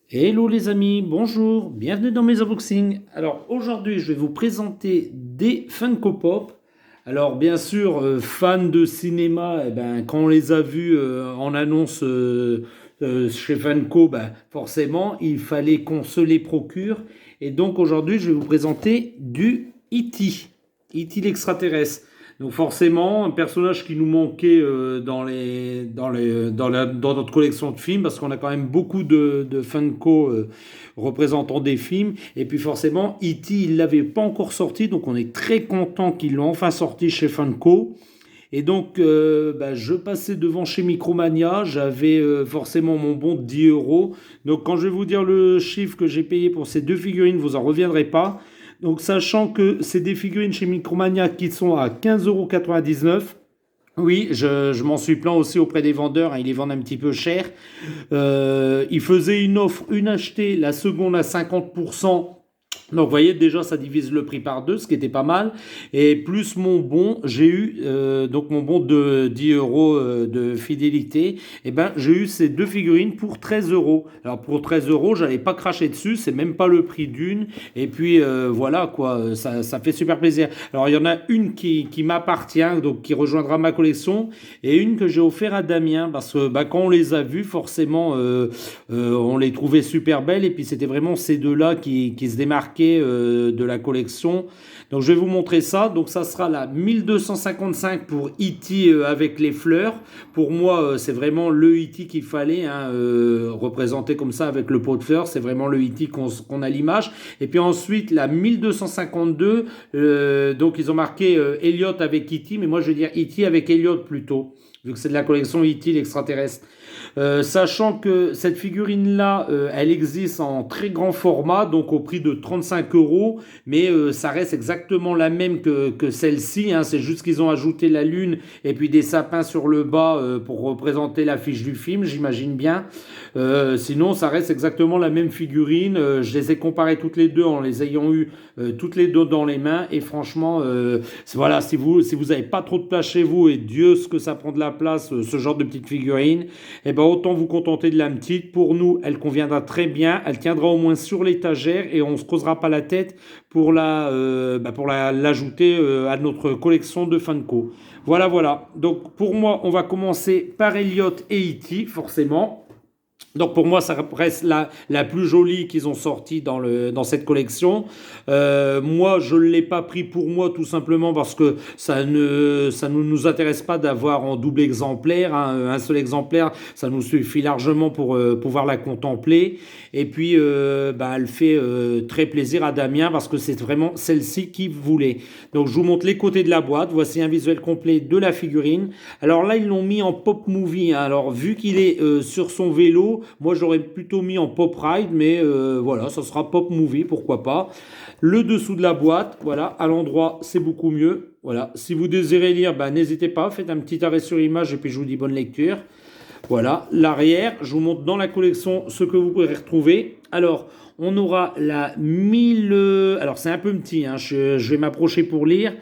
Hello les amis, bonjour, bienvenue dans mes unboxings. Alors aujourd'hui je vais vous présenter des Funko Pop. Alors bien sûr, fans de cinéma, quand on les a vus en annonce chez Funko, forcément il fallait qu'on se les procure. Et donc aujourd'hui je vais vous présenter du E.T. E.T. l'extraterrestre. Donc forcément, un personnage qui nous manquait dans notre collection de films, parce qu'on a quand même beaucoup de Funko représentant des films. Et puis forcément, E.T., il ne l'avait pas encore sorti, donc on est très content qu'ils l'ont enfin sorti chez Funko. Et donc, je passais devant chez Micromania, j'avais forcément mon bon de 10 euros. Donc quand je vais vous dire le chiffre que j'ai payé pour ces deux figurines, vous en reviendrez pas. Donc sachant que c'est des figurines chez Micromania qui sont à 15,99 €. Oui, je m'en suis plaint aussi auprès des vendeurs, hein, ils les vendent un petit peu cher. Ils faisaient une offre, une achetée, la seconde à 50%. Donc, vous voyez, déjà, ça divise le prix par deux, ce qui était pas mal. Et plus mon bon, j'ai eu, donc mon bon de 10 euros de fidélité, et ben, j'ai eu ces deux figurines pour 13 euros. Alors, pour 13 euros, j'allais pas cracher dessus, c'est même pas le prix d'une. Et puis, voilà, quoi, ça fait super plaisir. Alors, il y en a une qui m'appartient, donc qui rejoindra ma collection, et une que j'ai offert à Damien, parce que quand on les a vues, forcément, on les trouvait super belles, et puis c'était vraiment ces deux-là qui se démarquaient de la collection. Donc je vais vous montrer ça. Donc ça sera la 1255 pour E.T. Avec les fleurs. Pour moi, c'est vraiment le E.T. qu'il fallait, hein, représenté comme ça avec le pot de fleurs. C'est vraiment le E.T. qu'on a l'image. Et puis ensuite, la 1252, donc ils ont marqué Elliot avec E.T., mais moi je vais dire E.T. avec Elliot plutôt, vu que c'est de la collection E.T. l'extraterrestre. Sachant que cette figurine-là, elle existe en très grand format, donc au prix de 35 euros, mais ça reste exactement la même que celle-ci, hein. C'est juste qu'ils ont ajouté la lune et puis des sapins sur le bas pour représenter l'affiche du film, j'imagine bien. Sinon, ça reste exactement la même figurine. Je les ai comparées toutes les deux en les ayant eu toutes les deux dans les mains, et franchement, voilà, si vous avez pas trop de place chez vous, et Dieu ce que ça prend de la place, ce genre de petite figurine, eh ben autant vous contenter de la petite. Pour nous, elle conviendra très bien. Elle tiendra au moins sur l'étagère et on ne se causera pas la tête pour l'ajouter à notre collection de Funko. Voilà, voilà. Donc pour moi, on va commencer par Elliot et E.T. forcément. Donc pour moi, ça reste la plus jolie qu'ils ont sortie dans cette collection. Moi, je ne l'ai pas pris pour moi tout simplement parce que ça ne nous intéresse pas d'avoir en double exemplaire, hein. Un seul exemplaire, ça nous suffit largement pour pouvoir la contempler. Et puis, elle fait très plaisir à Damien parce que c'est vraiment celle-ci qu'il voulait. Donc je vous montre les côtés de la boîte. Voici un visuel complet de la figurine. Alors là, ils l'ont mis en pop movie, hein. Alors vu qu'il est sur son vélo, moi j'aurais plutôt mis en pop ride, mais voilà, ça sera pop movie, pourquoi pas. Le dessous de la boîte, voilà, à l'endroit c'est beaucoup mieux. Voilà, si vous désirez lire, n'hésitez pas, faites un petit arrêt sur image et puis je vous dis bonne lecture. Voilà, l'arrière, je vous montre dans la collection ce que vous pourrez retrouver. Alors, on aura la 1000, alors c'est un peu petit, hein, je vais m'approcher pour lire.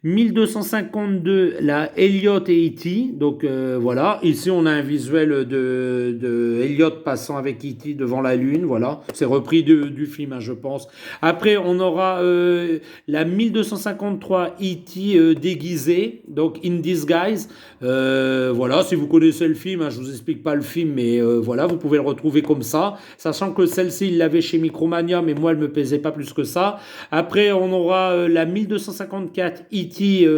1252, la Elliot et E.T. Donc voilà, ici on a un visuel de Elliot passant avec E.T. devant la lune. Voilà, c'est repris du film, hein, je pense. Après, on aura la 1253 E.T. Déguisé, donc in disguise. Voilà, si vous connaissez le film, hein, je vous explique pas le film, mais voilà, vous pouvez le retrouver comme ça. Sachant que celle-ci, il l'avait chez Micromania, mais moi, elle me pesait pas plus que ça. Après, on aura la 1254 E.T. E.T.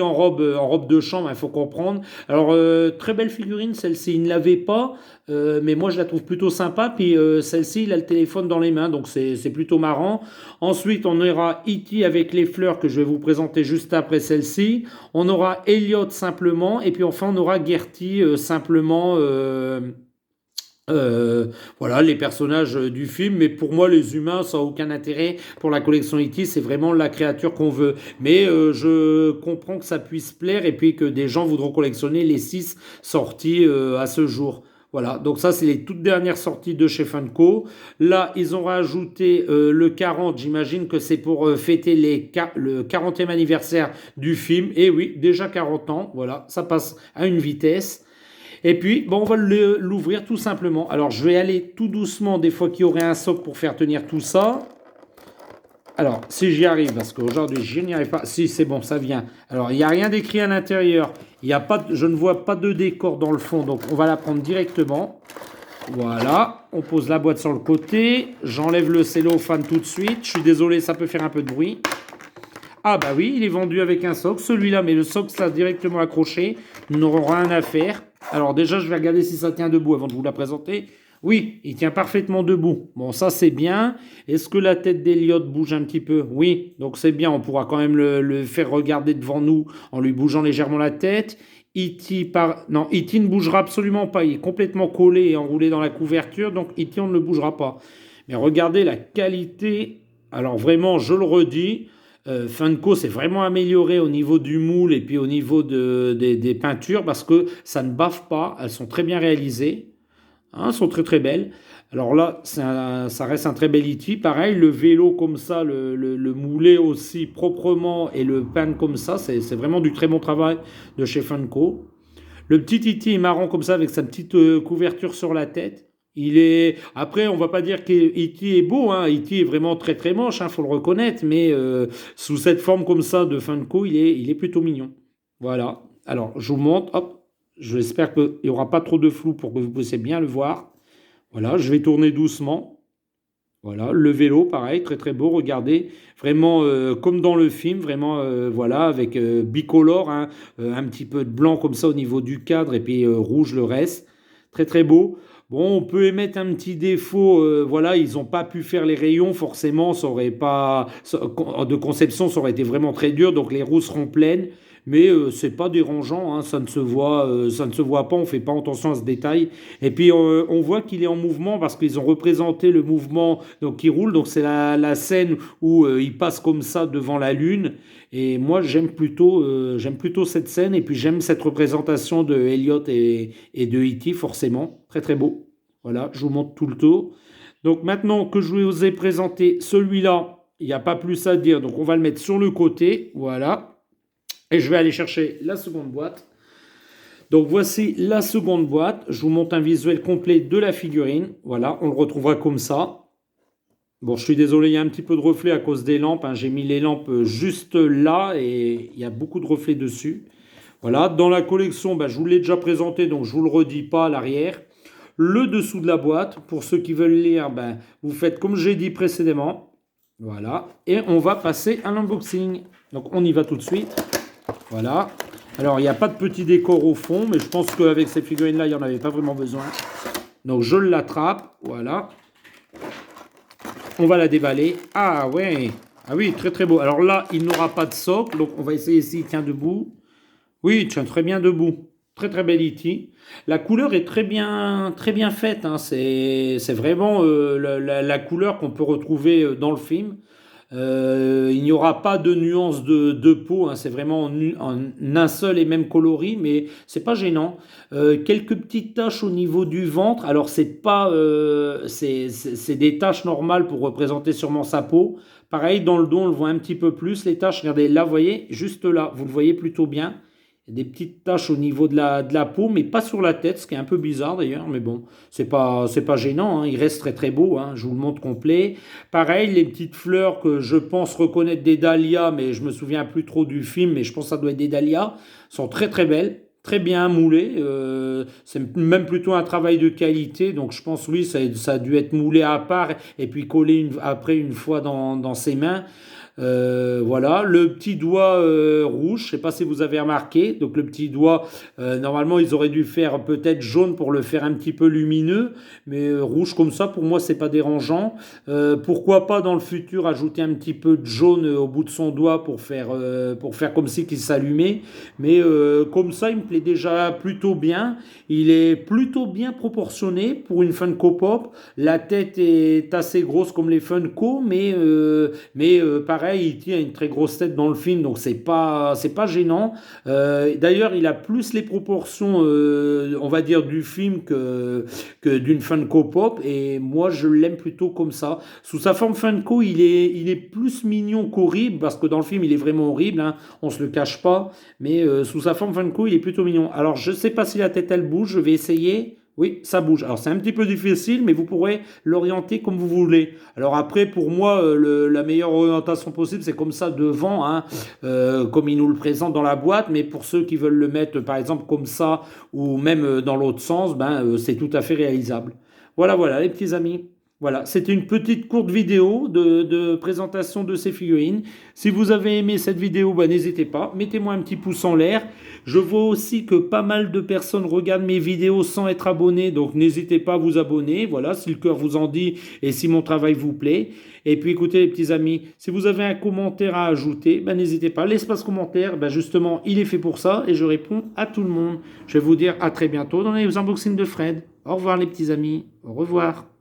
en robe de chambre, il faut comprendre. Alors, très belle figurine, celle-ci, il ne l'avait pas, mais moi, je la trouve plutôt sympa. Puis, celle-ci, il a le téléphone dans les mains, donc c'est plutôt marrant. Ensuite, on aura E.T. avec les fleurs que je vais vous présenter juste après celle-ci. On aura Elliot simplement, et puis enfin, on aura Gertie simplement. Voilà les personnages du film, mais pour moi les humains ça n'a aucun intérêt pour la collection E.T., c'est vraiment la créature qu'on veut, mais je comprends que ça puisse plaire et puis que des gens voudront collectionner les 6 sorties à ce jour. Voilà, donc ça c'est les toutes dernières sorties de chez Funko. Là ils ont rajouté le 40, j'imagine que c'est pour fêter le 40e anniversaire du film, et oui déjà 40 ans, voilà, ça passe à une vitesse. Et puis, bon, on va l'ouvrir tout simplement. Alors, je vais aller tout doucement, des fois qu'il y aurait un socle pour faire tenir tout ça. Alors, si j'y arrive, parce qu'aujourd'hui, je n'y arrive pas. Si, c'est bon, ça vient. Alors, il n'y a rien d'écrit à l'intérieur. Il y a pas, je ne vois pas de décor dans le fond, donc on va la prendre directement. Voilà, on pose la boîte sur le côté. J'enlève le cellophane tout de suite. Je suis désolé, ça peut faire un peu de bruit. Ah bah oui, il est vendu avec un socle. Celui-là, mais le socle, ça directement accroché. Nous n'aurons rien à faire. Alors déjà, je vais regarder si ça tient debout avant de vous la présenter. Oui, il tient parfaitement debout. Bon, ça c'est bien. Est-ce que la tête d'Elliot bouge un petit peu? Oui, donc c'est bien. On pourra quand même le faire regarder devant nous en lui bougeant légèrement la tête. Non, E.T. ne bougera absolument pas. Il est complètement collé et enroulé dans la couverture, donc E.T. on ne le bougera pas. Mais regardez la qualité. Alors vraiment, je le redis, Funko s'est vraiment amélioré au niveau du moule et puis au niveau des peintures parce que ça ne bave pas. Elles sont très bien réalisées. Hein, sont très très belles. Alors là, ça reste un très bel E.T. Pareil, le vélo comme ça, le mouler aussi proprement et le peindre comme ça, c'est vraiment du très bon travail de chez Funko. Le petit E.T. est marrant comme ça avec sa petite couverture sur la tête. Il est. Après, on va pas dire que E.T. est beau, hein. E.T. est vraiment très très moche, hein, faut le reconnaître, mais sous cette forme comme ça de Funko, il est plutôt mignon. Voilà. Alors, je vous montre. Hop. J'espère qu'il n'y aura pas trop de flou pour que vous puissiez bien le voir. Voilà, je vais tourner doucement. Voilà, le vélo, pareil, très très beau. Regardez, vraiment comme dans le film, vraiment, voilà, avec bicolore, hein, un petit peu de blanc comme ça au niveau du cadre et puis rouge le reste. Très très beau. Bon, on peut émettre un petit défaut. Voilà, ils n'ont pas pu faire les rayons, forcément, ça aurait pas de conception, ça aurait été vraiment très dur. Donc les roues seront pleines. Mais c'est pas dérangeant, hein, ça ne se voit pas, on fait pas attention à ce détail. Et puis on voit qu'il est en mouvement parce qu'ils ont représenté le mouvement donc qui roule. Donc c'est la scène où il passe comme ça devant la lune. Et moi j'aime plutôt cette scène et puis j'aime cette représentation de Elliot et de E.T. forcément, très très beau. Voilà, je vous montre tout le tour. Donc maintenant que je vous ai présenté celui-là, il n'y a pas plus à dire. Donc on va le mettre sur le côté, voilà. Et je vais aller chercher la seconde boîte. Donc voici la seconde boîte. Je vous montre un visuel complet de la figurine. Voilà, on le retrouvera comme ça. Bon, je suis désolé, il y a un petit peu de reflet à cause des lampes, hein. J'ai mis les lampes juste là et il y a beaucoup de reflets dessus. Voilà, dans la collection, je vous l'ai déjà présenté, donc je ne vous le redis pas à l'arrière. Le dessous de la boîte, pour ceux qui veulent lire, vous faites comme j'ai dit précédemment. Voilà, et on va passer à l'unboxing. Donc on y va tout de suite. Voilà. Alors, il n'y a pas de petit décor au fond, mais je pense qu'avec ces figurines-là, il n'y en avait pas vraiment besoin. Donc, je l'attrape. Voilà. On va la déballer. Ah, ouais. Ah oui, très, très beau. Alors là, il n'aura pas de socle. Donc, on va essayer s'il tient debout. Oui, il tient très bien debout. Très, très belle E.T. La couleur est très bien faite, hein. C'est vraiment la couleur qu'on peut retrouver dans le film. Il n'y aura pas de nuance de peau, hein, c'est vraiment en un seul et même coloris, mais c'est pas gênant. Quelques petites taches au niveau du ventre. Alors c'est pas, c'est des taches normales pour représenter sûrement sa peau. Pareil dans le dos, on le voit un petit peu plus les taches. Regardez là, vous voyez, juste là, vous le voyez plutôt bien. Il y a des petites taches au niveau de la peau, mais pas sur la tête, ce qui est un peu bizarre d'ailleurs, mais bon, c'est pas gênant, hein, il reste très très beau, hein, je vous le montre complet. Pareil, les petites fleurs que je pense reconnaître des dahlias, mais je me souviens plus trop du film, mais je pense que ça doit être des dahlias, sont très très belles, très bien moulées, c'est même plutôt un travail de qualité, donc je pense oui, ça a dû être moulé à part et puis collé après une fois dans ses mains. Voilà, le petit doigt rouge, je ne sais pas si vous avez remarqué, donc le petit doigt, normalement ils auraient dû faire peut-être jaune pour le faire un petit peu lumineux, mais rouge comme ça pour moi c'est pas dérangeant. Pourquoi pas dans le futur ajouter un petit peu de jaune au bout de son doigt pour faire comme si qu'il s'allumait, mais comme ça il me plaît déjà plutôt bien, il est plutôt bien proportionné pour une Funko Pop, la tête est assez grosse comme les Funko, mais pareil pareil, E.T. a une très grosse tête dans le film, donc c'est pas gênant. D'ailleurs, il a plus les proportions, on va dire, du film que d'une Funko Pop, et moi je l'aime plutôt comme ça. Sous sa forme Funko, il est plus mignon qu'horrible, parce que dans le film il est vraiment horrible, hein, on se le cache pas, mais sous sa forme Funko, il est plutôt mignon. Alors je sais pas si la tête elle bouge, je vais essayer. Oui, ça bouge. Alors c'est un petit peu difficile, mais vous pourrez l'orienter comme vous voulez. Alors après, pour moi, la meilleure orientation possible, c'est comme ça devant, hein, comme il nous le présente dans la boîte. Mais pour ceux qui veulent le mettre, par exemple, comme ça, ou même dans l'autre sens, c'est tout à fait réalisable. Voilà, voilà, les petits amis. Voilà, c'était une petite courte vidéo de présentation de ces figurines. Si vous avez aimé cette vidéo, n'hésitez pas, mettez-moi un petit pouce en l'air. Je vois aussi que pas mal de personnes regardent mes vidéos sans être abonnés, donc n'hésitez pas à vous abonner, voilà, si le cœur vous en dit et si mon travail vous plaît. Et puis écoutez les petits amis, si vous avez un commentaire à ajouter, n'hésitez pas. L'espace commentaire, justement, il est fait pour ça et je réponds à tout le monde. Je vais vous dire à très bientôt dans les unboxings de Fred. Au revoir les petits amis, au revoir.